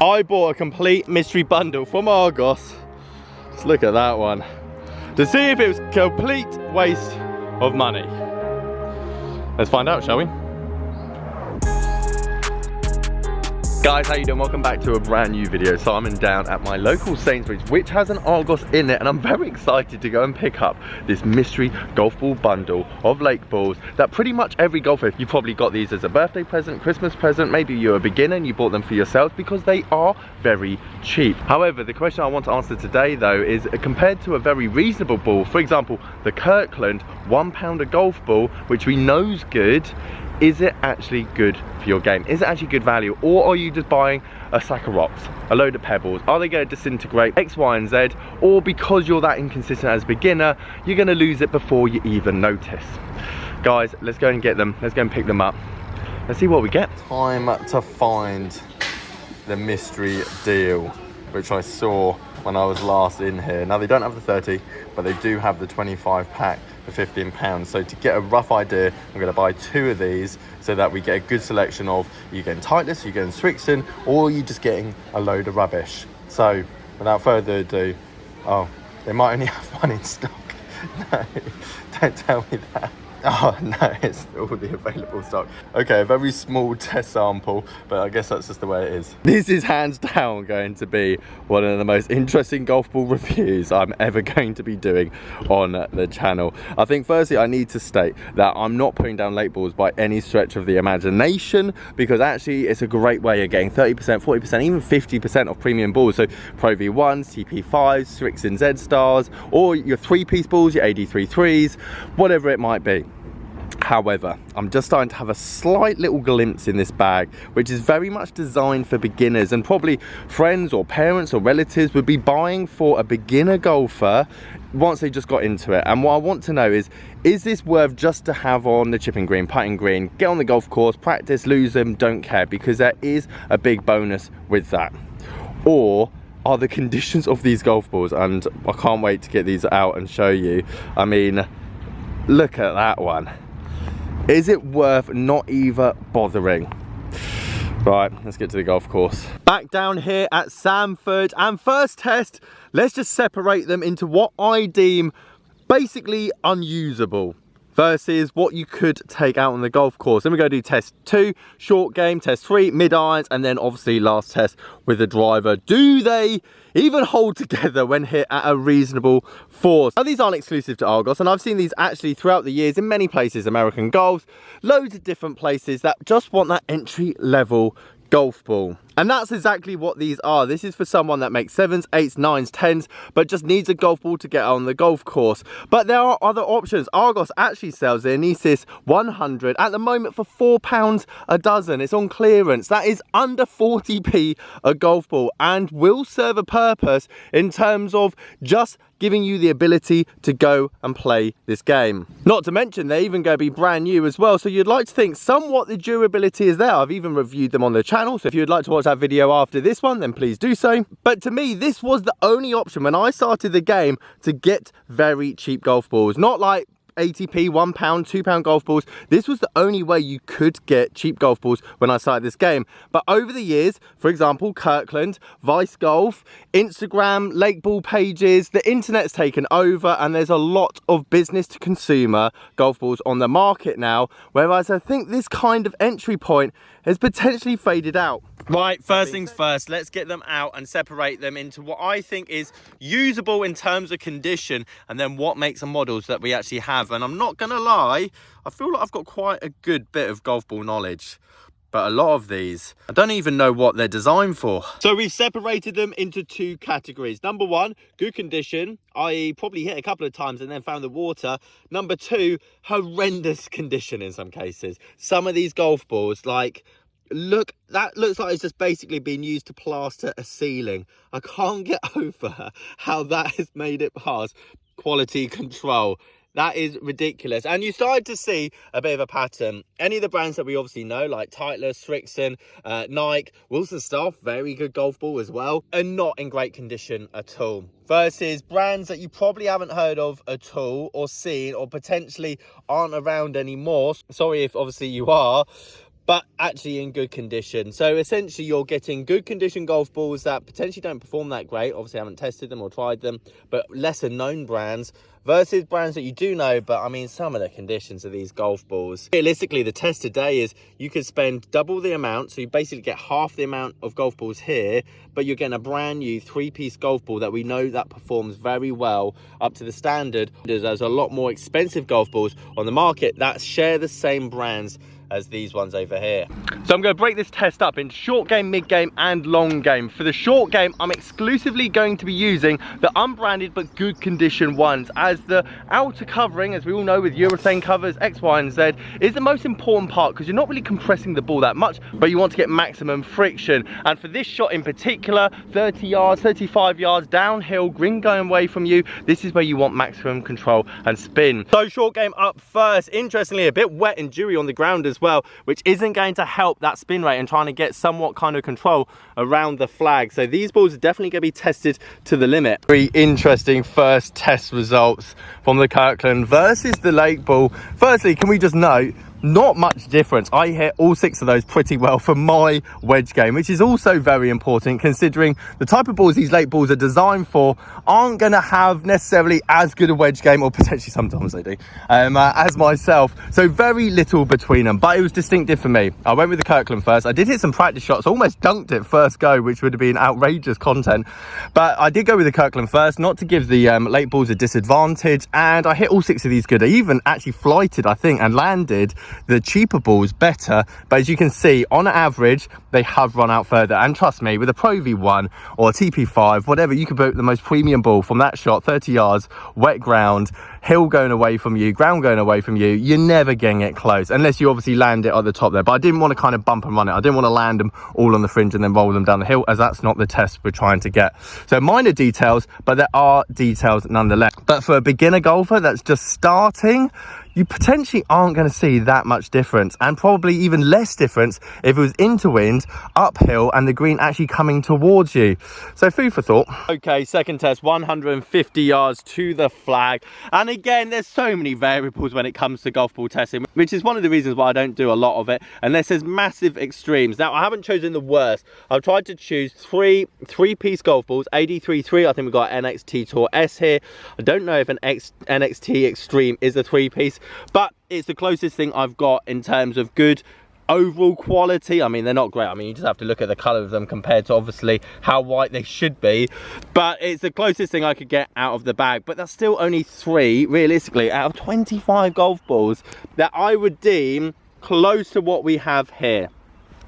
I bought a complete mystery bundle from Argos. Let's look at that one to see if it was a complete waste of money. Let's find out, shall we? Guys, how you doing? Welcome back to a brand new video. So I'm down at my local Sainsbury's, which has an Argos in it, and I'm very excited to go and pick up this mystery golf ball bundle of lake balls that pretty much every golfer, you probably got these as a birthday present, Christmas present, maybe you're a beginner and you bought them for yourself because they are very cheap. However, the question I want to answer today though is compared to a very reasonable ball, for example, the Kirkland £1 golf ball, which we know's good, is it actually good for your game? Is it actually good value? Or are you just buying a sack of rocks, a load of pebbles? Are they going to disintegrate X, Y, and Z? Or because you're that inconsistent as a beginner, you're going to lose it before you even notice? Guys, let's go and get them. Let's go and pick them up. Let's see what we get. Time to find the mystery deal, which I saw when I was last in here. Now, they don't have the 30, but they do have the 25 pack for £15. So to get a rough idea, I'm going to buy 2 of these so that we get a good selection of you getting Titleist, you getting Strixon, or you just getting a load of rubbish. So without further ado, oh, they might only have one in stock. No, don't tell me that. Oh no, it's all the available stock. Okay, a very small test sample, but I guess that's just the way it is. This is hands down going to be one of the most interesting golf ball reviews I'm ever going to be doing on the channel. I think firstly I need to state that I'm not putting down late balls by any stretch of the imagination, because actually it's a great way of getting 30%, 40%, even 50% of premium balls. So Pro V1s, TP5s, Strixon Z Stars, or your 3-piece balls, your AD3 3s, whatever it might be. However, I'm just starting to have a slight little glimpse in this bag, which is very much designed for beginners, and probably friends or parents or relatives would be buying for a beginner golfer once they just got into it. And what I want to know is this worth just to have on the chipping green, putting green, get on the golf course, practice, lose them, don't care, because there is a big bonus with that? Or are the conditions of these golf balls, and I can't wait to get these out and show you. I mean, look at that one. Is it worth not even bothering? Right, let's get to the golf course. Back down here at Sanford, and first test, let's just separate them into what I deem basically unusable versus what you could take out on the golf course. Then we're going to do test 2, short game, test 3, mid irons, and then obviously last test with the driver. Do they even hold together when hit at a reasonable force? Now, these aren't exclusive to Argos, and I've seen these actually throughout the years in many places, American Golf, loads of different places that just want that entry level golf ball. And that's exactly what these are. This is for someone that makes 7s, 8s, 9s, 10s, but just needs a golf ball to get on the golf course. But there are other options. Argos actually sells their Anesis 100 at the moment for £4 a dozen. It's on clearance. That is under 40p a golf ball, and will serve a purpose in terms of just giving you the ability to go and play this game. Not to mention, they're even going to be brand new as well, so you'd like to think somewhat the durability is there. I've even reviewed them on the channel, so if you'd like to watch that video after this one, then please do so. But to me, this was the only option when I started the game to get very cheap golf balls. Not like ATP, £1, £2 golf balls. This was the only way you could get cheap golf balls when I started this game. But over the years, for example, Kirkland, Vice Golf, Instagram, Lake Ball pages, the internet's taken over, and there's a lot of business to consumer golf balls on the market now, whereas I think this kind of entry point has potentially faded out. Right, first things first, let's get them out and separate them into what I think is usable in terms of condition, and then what makes the models that we actually have. And I'm not gonna lie, I feel like I've got quite a good bit of golf ball knowledge, but a lot of these, I don't even know what they're designed for. So we've separated them into 2 categories. Number 1, good condition, i.e. probably hit a couple of times and then found the water. Number 2, horrendous condition in some cases. Some of these golf balls, like, that looks like it's just basically been used to plaster a ceiling. I can't get over how that has made it past quality control. That is ridiculous. And you started to see a bit of a pattern. Any of the brands that we obviously know, like Titleist, Strixon, Nike, Wilson Staff, very good golf ball as well, are not in great condition at all. Versus brands that you probably haven't heard of at all, or seen, or potentially aren't around anymore. Sorry if obviously you are. but actually in good condition. So essentially you're getting good condition golf balls that potentially don't perform that great. Obviously I haven't tested them or tried them, but lesser known brands versus brands that you do know. But I mean, some of the conditions of these golf balls, realistically the test today is you could spend double the amount, so you basically get half the amount of golf balls here, but you're getting a brand new 3-piece golf ball that we know that performs very well up to the standard. There's a lot more expensive golf balls on the market that share the same brands as these ones over here. So I'm going to break this test up into short game, mid game and long game. For the short game, I'm exclusively going to be using the unbranded but good condition ones, as the outer covering, as we all know with urethane covers X, Y and Z, is the most important part, because you're not really compressing the ball that much, but you want to get maximum friction. And for this shot in particular, 30 yards, 35 yards downhill, green going away from you, this is where you want maximum control and spin. So short game up first. Interestingly, a bit wet and dewy on the ground as well, which isn't going to help that spin rate and trying to get somewhat kind of control around the flag. So these balls are definitely going to be tested to the limit. Very interesting first test results from the Kirkland versus the Lake ball. Firstly, can we just note, not much difference. I hit all 6 of those pretty well for my wedge game, which is also very important considering the type of balls these Lake balls are designed for aren't going to have necessarily as good a wedge game, or potentially sometimes they do, as myself. So very little between them, but it was distinctive for me. I went with the Kirkland first. I did hit some practice shots, almost dunked it first go, which would have been outrageous content, but I did go with the Kirkland first, not to give the Lake balls a disadvantage, and I hit all 6 of these good. I even actually flighted, I think, and landed the cheaper balls better, but as you can see, on average they have run out further. And trust me, with a Pro V1 or a TP5, whatever, you could boot the most premium ball from that shot, 30 yards, wet ground, hill going away from you, ground going away from you, you're never getting it close, unless you obviously land it at the top there. But I didn't want to kind of bump and run it. I didn't want to land them all on the fringe and then roll them down the hill, as that's not the test we're trying to get. So minor details, but there are details nonetheless. But for a beginner golfer that's just starting, you potentially aren't going to see that much difference, and probably even less difference if it was into wind, uphill, and the green actually coming towards you. So food for thought. Okay, second test, 150 yards to the flag. And again, there's so many variables when it comes to golf ball testing, which is one of the reasons why I don't do a lot of it, unless there's massive extremes. Now, I haven't chosen the worst. I've tried to choose three-piece golf balls, AD33. I think we've got NXT Tour S here. I don't know if an NXT Extreme is a 3-piece, but it's the closest thing I've got in terms of good overall quality. I mean, they're not great. I mean, you just have to look at the color of them compared to obviously how white they should be, but it's the closest thing I could get out of the bag. But that's still only 3 realistically out of 25 golf balls that I would deem close to what we have here.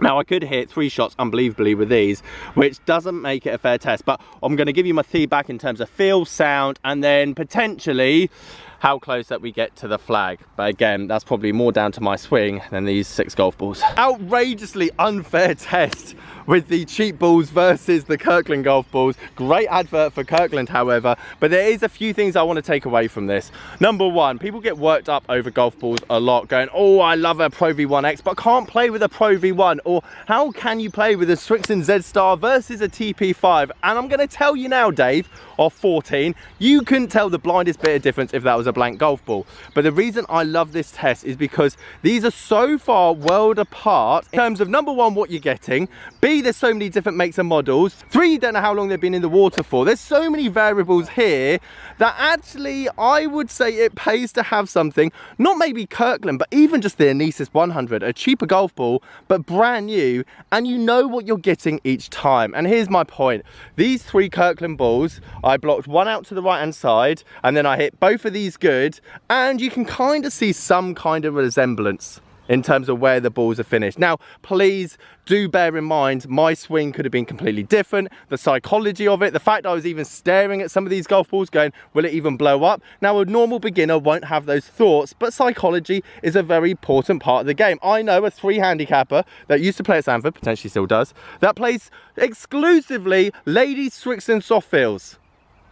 Now, I could hit 3 shots unbelievably with these, which doesn't make it a fair test, but I'm going to give you my feedback in terms of feel, sound, and then potentially how close that we get to the flag. But again, that's probably more down to my swing than these 6 golf balls. Outrageously unfair test with the cheap balls versus the Kirkland golf balls. Great advert for Kirkland, however, but there is a few things I want to take away from this. Number 1, people get worked up over golf balls a lot, going, oh, I love a Pro V1X, but can't play with a Pro V1, or how can you play with a Strixon Z-Star versus a TP5? And I'm going to tell you now, Dave, of 14, you couldn't tell the blindest bit of difference if that was a blank golf ball. But the reason I love this test is because these are so far world apart in terms of, number 1, what you're getting, B, there's so many different makes and models, 3, you don't know how long they've been in the water for. There's so many variables here that actually I would say it pays to have something, not maybe Kirkland, but even just the Anesis 100, a cheaper golf ball but brand new, and you know what you're getting each time. And here's my point. These 3 Kirkland balls, I blocked 1 out to the right hand side, and then I hit both of these good, and you can kind of see some kind of resemblance in terms of where the balls are finished. Now, please do bear in mind, my swing could have been completely different. The psychology of it, the fact I was even staring at some of these golf balls going, will it even blow up? Now, a normal beginner won't have those thoughts, but psychology is a very important part of the game. I know a 3 handicapper that used to play at Sanford, potentially still does, that plays exclusively ladies Strixon soft fields.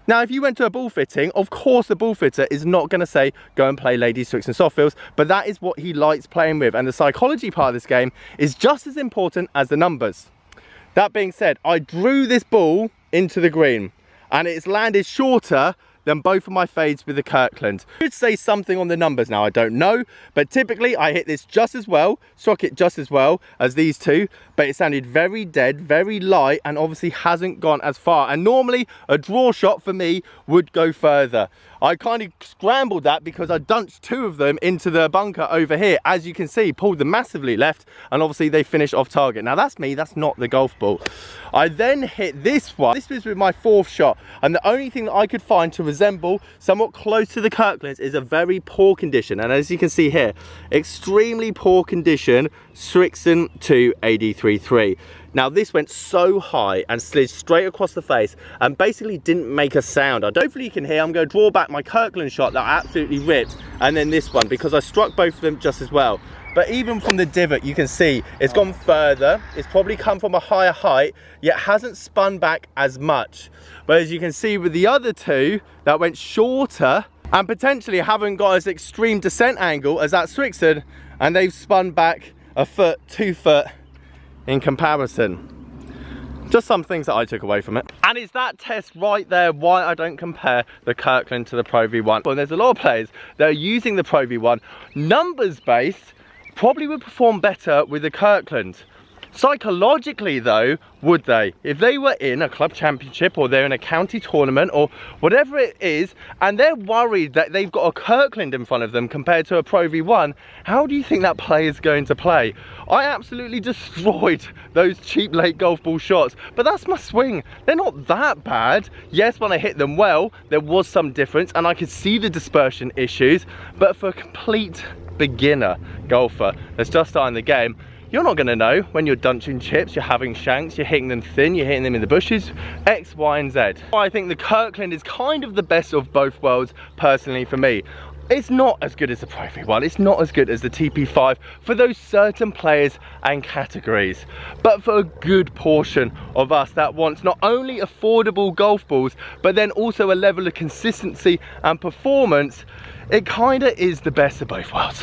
Now, if you went to a ball fitting, of course the ball fitter is not going to say, go and play ladies Strixon soft fields, but that is what he likes playing with. And the psychology part of this game is just as important as the numbers. That being said, I drew this ball into the green, and it's landed shorter than both of my fades with the Kirkland. I should say something on the numbers now, I don't know, but typically I hit this just as well, struck it just as well as these two, but it sounded very dead, very light, and obviously hasn't gone as far. And normally a draw shot for me would go further. I kind of scrambled that because I dunched two of them into the bunker over here. As you can see, pulled them massively left, and obviously they finished off target. Now that's me, that's not the golf ball. I then hit this one. This was with my fourth shot, and the only thing that I could find to resemble somewhat close to the Kirklands is a very poor condition. And as you can see here, extremely poor condition Srixon 2 AD33. Now this went so high and slid straight across the face and basically didn't make a sound. Hopefully you can hear. I'm going to draw back my Kirkland shot that I absolutely ripped, and then this one, because I struck both of them just as well. But even from the divot, you can see it's gone further. It's probably come from a higher height, yet hasn't spun back as much. But as you can see with the other two, that went shorter and potentially haven't got as extreme descent angle as that Srixon, and they've spun back a foot, 2 foot in comparison. Just some things that I took away from it. And is that test right there why I don't compare the Kirkland to the Pro V1? Well, there's a lot of players that are using the Pro V1. Numbers based, probably would perform better with the Kirkland. Psychologically though, would they? If they were in a club championship or they're in a county tournament or whatever it is, and they're worried that they've got a Kirkland in front of them compared to a Pro V1, how do you think that player is going to play? I absolutely destroyed those cheap late golf ball shots, but that's my swing. They're not that bad. Yes, when I hit them well, there was some difference and I could see the dispersion issues, but for a complete beginner golfer that's just starting the game, you're not going to know when you're dunching chips, you're having shanks, you're hitting them thin, you're hitting them in the bushes, X, Y, and Z. I think the Kirkland is kind of the best of both worlds, personally for me. It's not as good as the Pro V1, it's not as good as the TP5 for those certain players and categories. But for a good portion of us that wants not only affordable golf balls, but then also a level of consistency and performance, it kinda is the best of both worlds.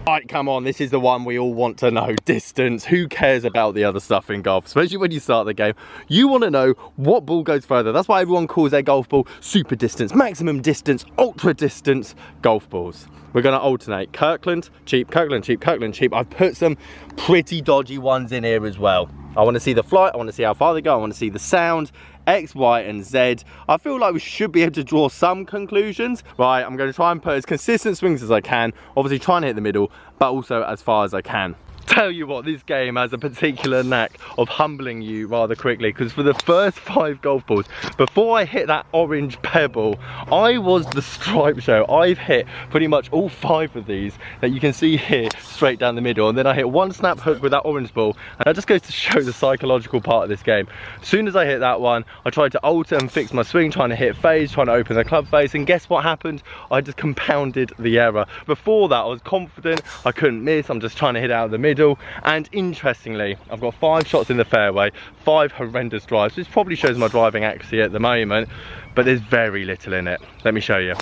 Right, come on, this is the one we all want to know. Distance. Who cares about the other stuff in golf? Especially when you start the game. You want to know what ball goes further. That's why everyone calls their golf ball super distance, maximum distance, ultra distance golf balls. We're going to alternate. Kirkland, cheap, Kirkland, cheap, Kirkland, cheap. I've put some pretty dodgy ones in here as well. I want to see the flight, I want to see how far they go, I want to see the sound, X, Y, and Z. I feel like we should be able to draw some conclusions. Right, I'm going to try and put as consistent swings as I can, obviously trying to hit the middle, but also as far as I can. Tell you what, this game has a particular knack of humbling you rather quickly, because for the first 5 golf balls, before I hit that orange pebble, I was the stripe show. I've hit pretty much all 5 of these that you can see here straight down the middle, and then I hit one snap hook with that orange ball, and that just goes to show the psychological part of this game. As soon as I hit that one, I tried to alter and fix my swing, trying to hit fades, trying to open the club face, and guess what happened? I just compounded the error. Before that, I was confident, I couldn't miss, I'm just trying to hit out of the middle. And interestingly, I've got 5 shots in the fairway, 5 horrendous drives, which probably shows my driving accuracy at the moment, but there's very little in it. Let me show you.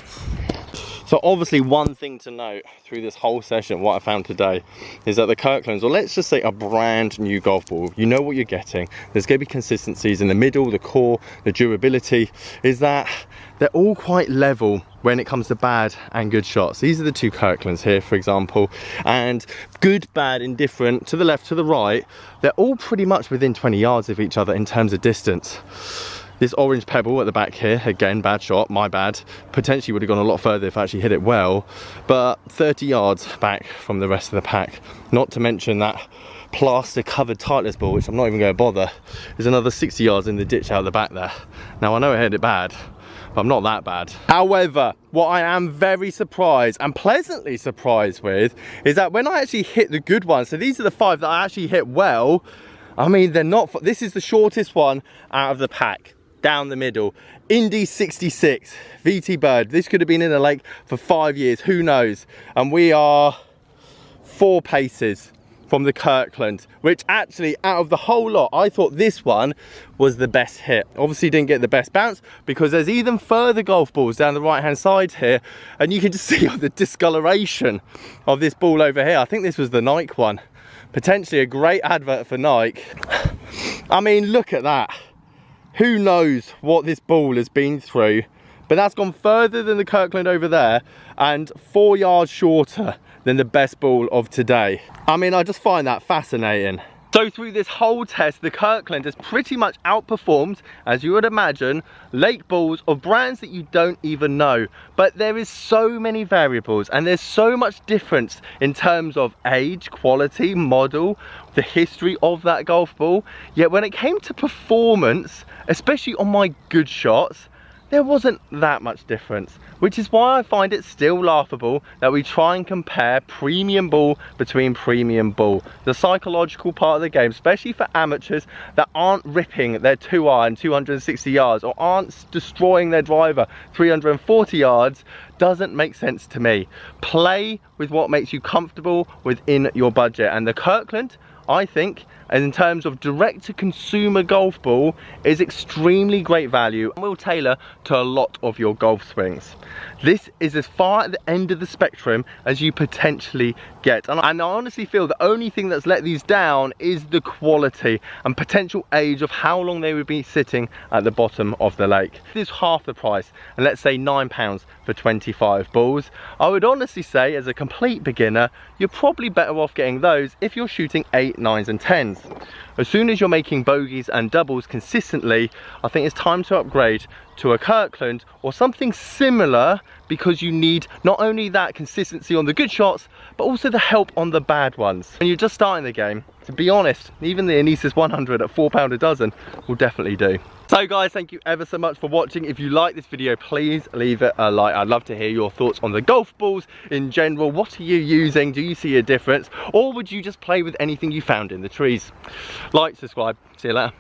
So obviously one thing to note through this whole session, what I found today, is that the Kirklands, or let's just say a brand new golf ball, you know what you're getting. There's going to be consistencies in the middle, the core, the durability, is that they're all quite level when it comes to bad and good shots. These are the 2 Kirklands here, for example, and good, bad, indifferent, to the left, to the right, they're all pretty much within 20 yards of each other in terms of distance. This orange pebble at the back here, again, bad shot, my bad. Potentially would have gone a lot further if I actually hit it well, but 30 yards back from the rest of the pack. Not to mention that plaster covered Titleist ball, which I'm not even going to bother, is another 60 yards in the ditch out the back there. Now I know I hit it bad, but I'm not that bad. However, what I am very surprised and pleasantly surprised with is that when I actually hit the good ones, so these are the 5 that I actually hit well, I mean, they're not, this is the shortest one out of the pack. Down the middle, Indy 66, VT Bird. This could have been in a lake for 5 years, who knows? And we are 4 paces from the Kirkland, which actually out of the whole lot, I thought this one was the best hit. Obviously didn't get the best bounce because there's even further golf balls down the right hand side here, and you can just see the discoloration of this ball over here. I think this was the Nike one. Potentially a great advert for Nike. I mean, look at that. Who knows what this ball has been through but that's gone further than the Kirkland over there and 4 yards shorter than the best ball of today. I mean, I just find that fascinating. So through this whole test, the Kirkland has pretty much outperformed, as you would imagine, lake balls of brands that you don't even know. But there is so many variables and there's so much difference in terms of age, quality, model, the history of that golf ball. Yet when it came to performance, especially on my good shots, there wasn't that much difference, which is why I find it still laughable that we try and compare premium ball between premium ball. The psychological part of the game, especially for amateurs that aren't ripping their 2-iron 260 yards or aren't destroying their driver 340 yards, doesn't make sense to me. Play with what makes you comfortable within your budget, and the Kirkland, I think, and in terms of direct-to-consumer golf ball, is extremely great value and will tailor to a lot of your golf swings. This is as far at the end of the spectrum as you potentially get, and I honestly feel the only thing that's let these down is the quality and potential age of how long they would be sitting at the bottom of the lake. This is half the price, and let's say £9 for 25 balls. I would honestly say, as a complete beginner, you're probably better off getting those if you're shooting 8, 9s and 10s. As soon as you're making bogeys and doubles consistently, I think it's time to upgrade to a Kirkland or something similar, because you need not only that consistency on the good shots, but also the help on the bad ones. When you're just starting the game, to be honest, even the Anesis 100 at £4 a dozen will definitely do. So guys, thank you ever so much for watching. If you like this video, please leave it a like. I'd love to hear your thoughts on the golf balls in general. What are you using? Do you see a difference? Or would you just play with anything you found in the trees? Like, subscribe, see you later.